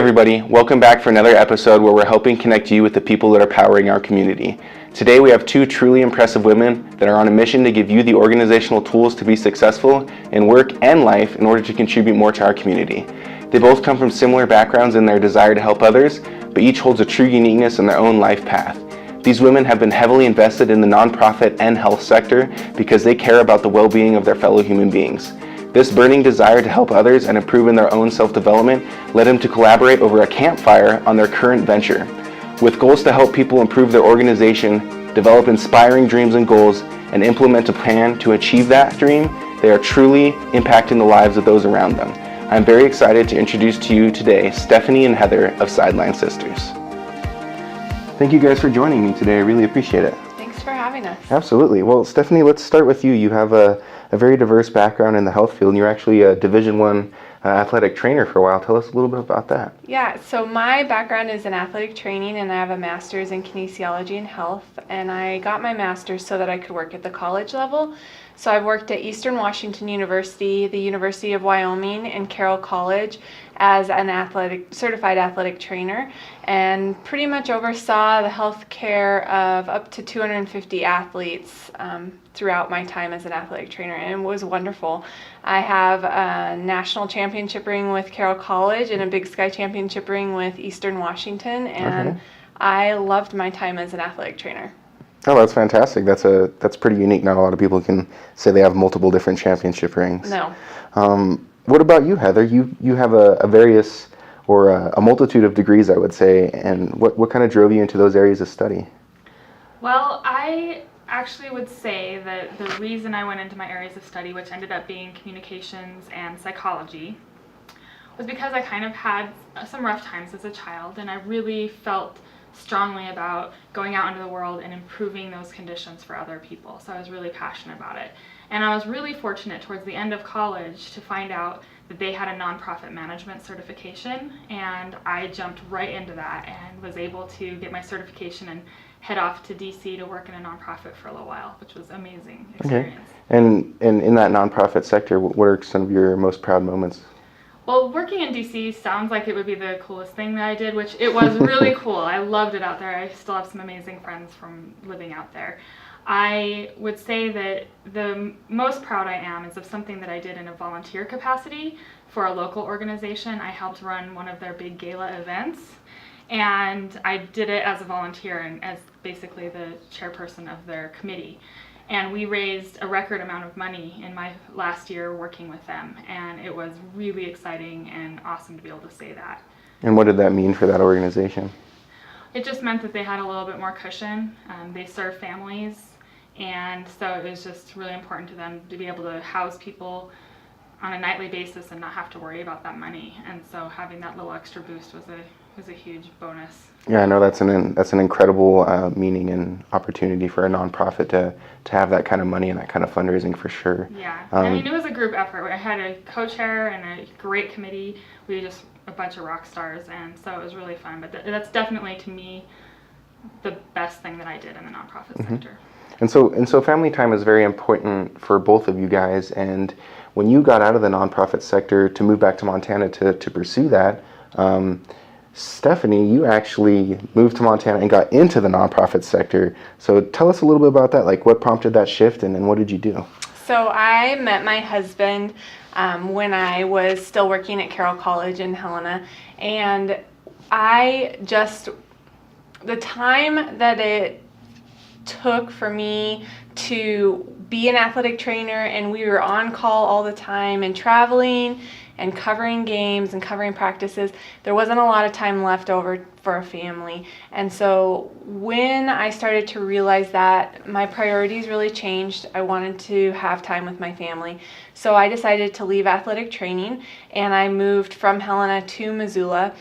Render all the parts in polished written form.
everybody, welcome back for another episode where we're helping connect you with the people that are powering our community. Today we have two truly impressive women that are on a mission to give you the organizational tools to be successful in work and life in order to contribute more to our community. They both come from similar backgrounds in their desire to help others, but each holds a true uniqueness in their own life path. These women have been heavily invested in the nonprofit and health sector because they care about the well-being of their fellow human beings. This burning desire to help others and improve in their own self-development led them to collaborate over a campfire on their current venture. With goals to help people improve their organization, develop inspiring dreams and goals, and implement a plan to achieve that dream, they are truly impacting the lives of those around them. I'm very excited to introduce to you today Stephanie and Heather of Sideline Sisters. Thank you guys for joining me today. I really appreciate it. Thanks for having us. Absolutely. Well, Stephanie, let's start with you. You have a very diverse background in the health field, and you're actually a Division I athletic trainer for a while. Tell us a little bit about that. Yeah, so my background is in athletic training, and I have a master's in kinesiology and health, and I got my master's so that I could work at the college level. So I've worked at Eastern Washington University, the University of Wyoming, and Carroll College as an certified athletic trainer, and pretty much oversaw the health care of up to 250 athletes throughout my time as an athletic trainer, and it was wonderful. I have a national championship ring with Carroll College and a Big Sky championship ring with Eastern Washington, and I loved my time as an athletic trainer. Oh, that's fantastic. That's pretty unique. Not a lot of people can say they have multiple different championship rings. No. What about you, Heather? You have a various or a multitude of degrees, I would say, and what kind of drove you into those areas of study? Well, I actually would say that the reason I went into my areas of study, which ended up being communications and psychology, was because I kind of had some rough times as a child, and I really felt strongly about going out into the world and improving those conditions for other people. So I was really passionate about it. And I was really fortunate towards the end of college to find out that they had a nonprofit management certification, and I jumped right into that and was able to get my certification and head off to DC to work in a nonprofit for a little while, which was an amazing experience. Okay. And in that nonprofit sector, what are some of your most proud moments? Well, working in DC sounds like it would be the coolest thing that I did, which it was really cool. I loved it out there. I still have some amazing friends from living out there. I would say that the most proud I am is of something that I did in a volunteer capacity for a local organization. I helped run one of their big gala events, and I did it as a volunteer and as basically the chairperson of their committee. And we raised a record amount of money in my last year working with them, and it was really exciting and awesome to be able to say that. And what did that mean for that organization? It just meant that they had a little bit more cushion. They serve families, and so it was just really important to them to be able to house people on a nightly basis and not have to worry about that money. And so having that little extra boost was a huge bonus. Yeah, I know that's an incredible meaning and opportunity for a nonprofit to have that kind of money and that kind of fundraising for sure. Yeah, I mean, it was a group effort. I had a co-chair and a great committee. We just a bunch of rock stars, and so it was really fun. But that's definitely, to me, the best thing that I did in the nonprofit sector. And so family time is very important for both of you guys. And when you got out of the nonprofit sector to move back to Montana to pursue that, Stephanie, you actually moved to Montana and got into the nonprofit sector. So tell us a little bit about that, like what prompted that shift and what did you do? So I met my husband when I was still working at Carroll College in Helena, and the time that it took for me to be an athletic trainer, and we were on call all the time and traveling and covering games and covering practices, there wasn't a lot of time left over for a family. And so when I started to realize that, my priorities really changed. I wanted to have time with my family. So I decided to leave athletic training, and I moved from Helena to Missoula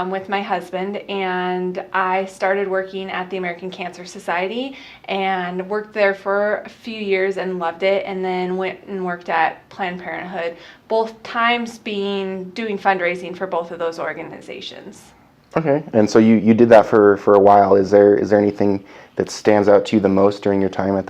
with my husband, and I started working at the American Cancer Society and worked there for a few years and loved it, and then went and worked at Planned Parenthood, both times doing fundraising for both of those organizations. Okay, and so you did that for a while. Is there anything that stands out to you the most during your time at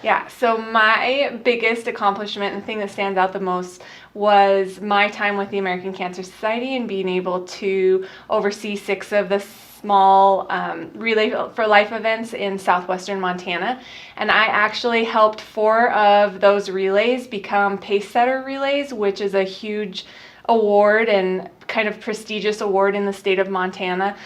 Yeah, so my biggest accomplishment and the thing that stands out the most was my time with the American Cancer Society and being able to oversee 6 of the small Relay for Life events in southwestern Montana. And I actually helped 4 of those relays become pace setter relays, which is a huge award and kind of prestigious award in the state of Montana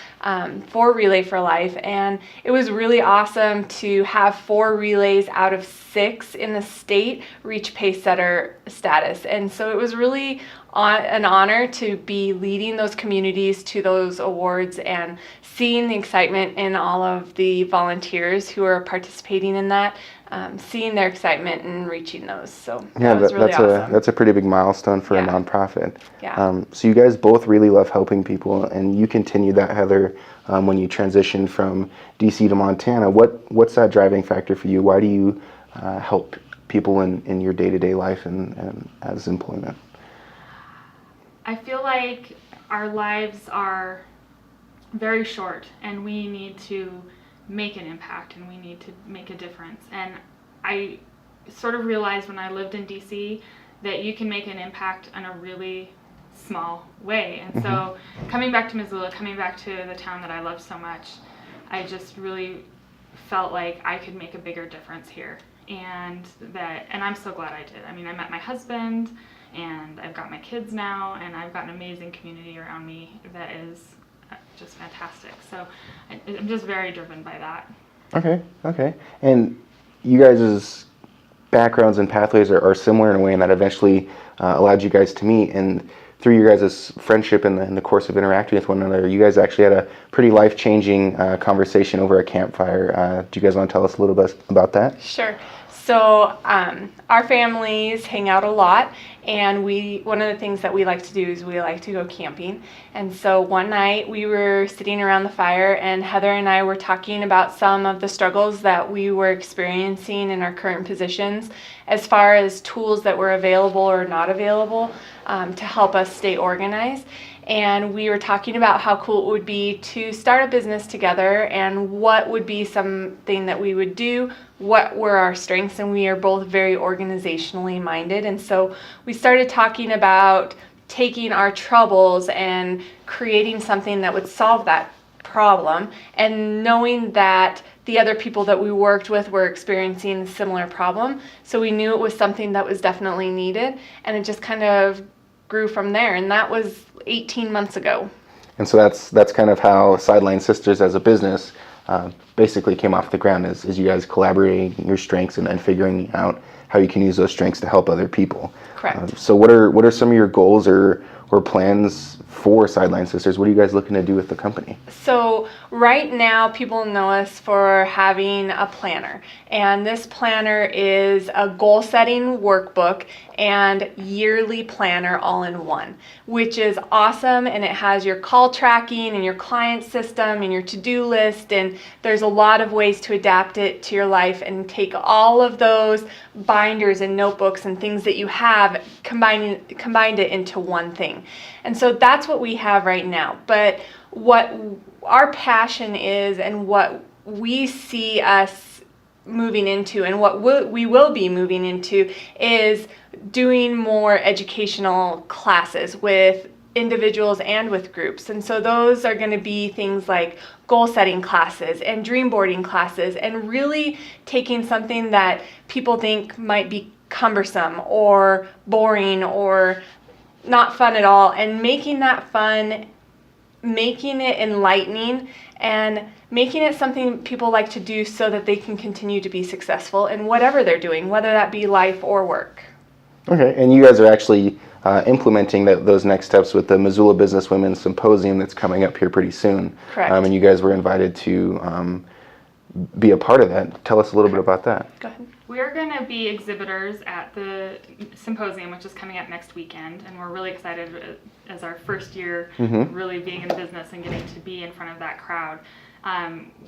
for Relay for Life. And it was really awesome to have 4 relays out of 6 in the state reach pace setter status. And so it was really an honor to be leading those communities to those awards and seeing the excitement in all of the volunteers who are participating in that. Seeing their excitement in reaching those. So that was really awesome. That's a pretty big milestone for a nonprofit. Yeah. So you guys both really love helping people, and you continued that, Heather, when you transitioned from DC to Montana. What's that driving factor for you? Why do you help people in your day-to-day life and as employment? I feel like our lives are very short, and we need to make an impact, and we need to make a difference. And I sort of realized when I lived in DC that you can make an impact in a really small way. And so coming back to Missoula, coming back to the town that I love so much, I just really felt like I could make a bigger difference here. And I'm so glad I did. I mean, I met my husband, and I've got my kids now, and I've got an amazing community around me that is just fantastic. So I'm just very driven by that. Okay. And you guys' backgrounds and pathways are similar in a way, and that eventually allowed you guys to meet. And through your guys' friendship in the course of interacting with one another, you guys actually had a pretty life-changing conversation over a campfire. Do you guys want to tell us a little bit about that? Sure. So our families hang out a lot, and one of the things that we like to do is we like to go camping. And so one night we were sitting around the fire, and Heather and I were talking about some of the struggles that we were experiencing in our current positions as far as tools that were available or not available to help us stay organized. And we were talking about how cool it would be to start a business together and what would be something that we would do, what were our strengths, and we are both very organizationally minded. And so we started talking about taking our troubles and creating something that would solve that problem, and knowing that the other people that we worked with were experiencing a similar problem. So we knew it was something that was definitely needed, and it just kind of grew from there, and that was 18 months ago. And so that's kind of how Sideline Sisters as a business basically came off the ground, is you guys collaborating your strengths and figuring out how you can use those strengths to help other people. Correct. So what are some of your goals or plans for Sideline Sisters? What are you guys looking to do with the company? So right now people know us for having a planner, and this planner is a goal setting workbook and yearly planner all in one, which is awesome. And it has your call tracking and your client system and your to-do list, and there's a lot of ways to adapt it to your life and take all of those binders and notebooks and things that you have, combined it into one thing. And so that's what we have right now. But what our passion is, and what we see us moving into, and what we will be moving into, is doing more educational classes with individuals and with groups. And so those are going to be things like goal setting classes and dream boarding classes, and really taking something that people think might be cumbersome or boring or not fun at all, and making that fun, making it enlightening, and making it something people like to do so that they can continue to be successful in whatever they're doing, whether that be life or work. Okay, and you guys are actually implementing those next steps with the Missoula Business Women's Symposium that's coming up here pretty soon. Correct. And you guys were invited to be a part of that. Tell us a little bit about that. Go ahead. We're going to be exhibitors at the symposium, which is coming up next weekend, and we're really excited as our first year really being in business and getting to be in front of that crowd.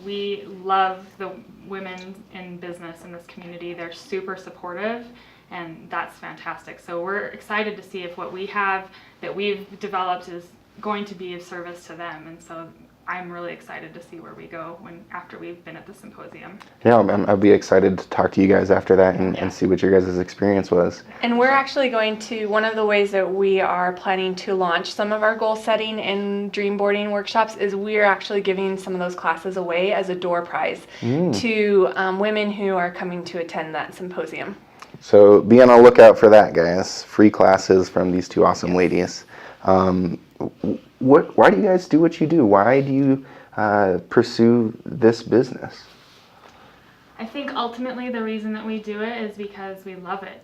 We love the women in business in this community. They're super supportive, and that's fantastic. So we're excited to see if what we have that we've developed is going to be of service to them. And so I'm really excited to see where we go after we've been at the symposium. Yeah, I'll be excited to talk to you guys after that and see what your guys' experience was. And we're actually going to, one of the ways that we are planning to launch some of our goal setting and dream boarding workshops is we're actually giving some of those classes away as a door prize to women who are coming to attend that symposium. So be on the lookout for that, guys. Free classes from these two awesome ladies. Why do you guys do what you do? Why do you pursue this business? I think ultimately the reason that we do it is because we love it.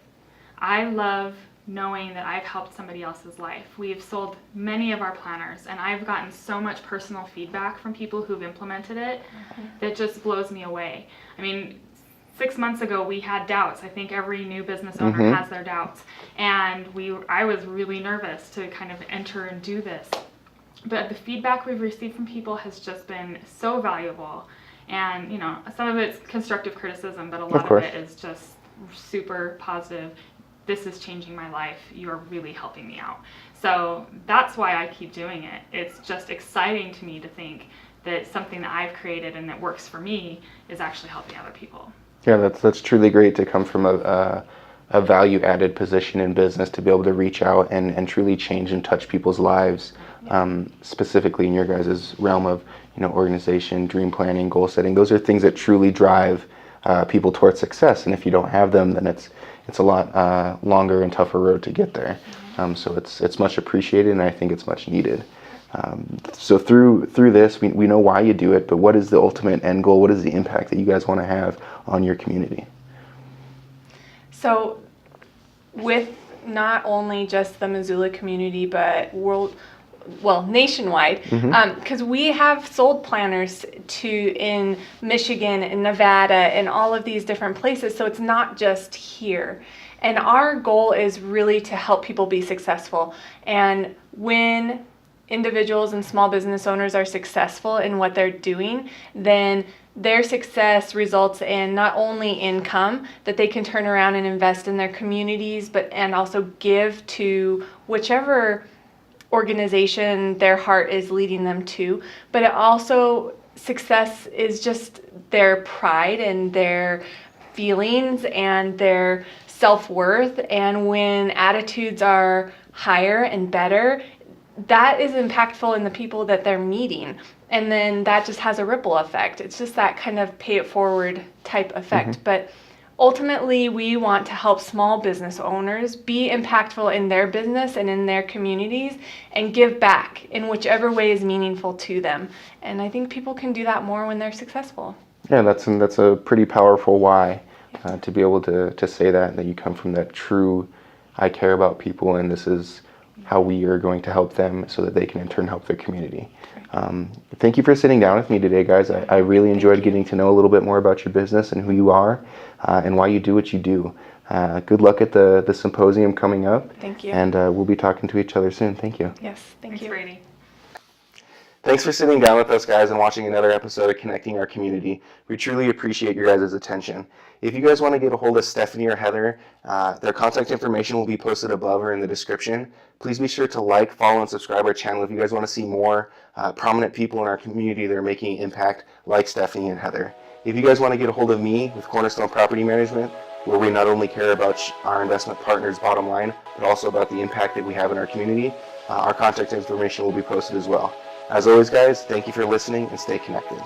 I love knowing that I've helped somebody else's life. We've sold many of our planners, and I've gotten so much personal feedback from people who've implemented it that just blows me away. I mean, 6 months ago we had doubts. I think every new business owner has their doubts, and I was really nervous to kind of enter and do this. But the feedback we've received from people has just been so valuable, and you know, some of it's constructive criticism, but a lot of it is just super positive. This is changing my life. You're really helping me out. So that's why I keep doing it. It's just exciting to me to think that something that I've created and that works for me is actually helping other people. Yeah, that's truly great to come from a value-added position in business to be able to reach out and truly change and touch people's lives, specifically in your guys' realm of organization, dream planning, goal setting. Those are things that truly drive people towards success, and if you don't have them, then it's a lot longer and tougher road to get there. So it's much appreciated, and I think it's much needed. So through this, we know why you do it, but what is the ultimate end goal? What is the impact that you guys want to have on your community? So with not only just the Missoula community, but nationwide, because we have sold planners in Michigan and Nevada and all of these different places, so it's not just here. And our goal is really to help people be successful. And when individuals and small business owners are successful in what they're doing, then their success results in not only income that they can turn around and invest in their communities, and also give to whichever organization their heart is leading them to. But it also, success is just their pride and their feelings and their self-worth. And when attitudes are higher and better, that is impactful in the people that they're meeting. And then that just has a ripple effect. It's just that kind of pay it forward type effect. But ultimately, we want to help small business owners be impactful in their business and in their communities and give back in whichever way is meaningful to them. And I think people can do that more when they're successful. Yeah, that's a pretty powerful why, to be able to say that you come from that true, I care about people, and this is how we are going to help them so that they can in turn help their community. Thank you for sitting down with me today, guys. I really enjoyed getting to know a little bit more about your business and who you are and why you do what you do. Good luck at the symposium coming up. Thank you. And we'll be talking to each other soon. Thank you. Yes, thanks, Thanks, Brady. Thanks for sitting down with us, guys, and watching another episode of Connecting Our Community. We truly appreciate your guys' attention. If you guys want to get a hold of Stephanie or Heather, their contact information will be posted above or in the description. Please be sure to like, follow, and subscribe our channel if you guys want to see more prominent people in our community that are making impact like Stephanie and Heather. If you guys want to get a hold of me with Cornerstone Property Management, where we not only care about our investment partners' bottom line, but also about the impact that we have in our community, our contact information will be posted as well. As always, guys, thank you for listening and stay connected.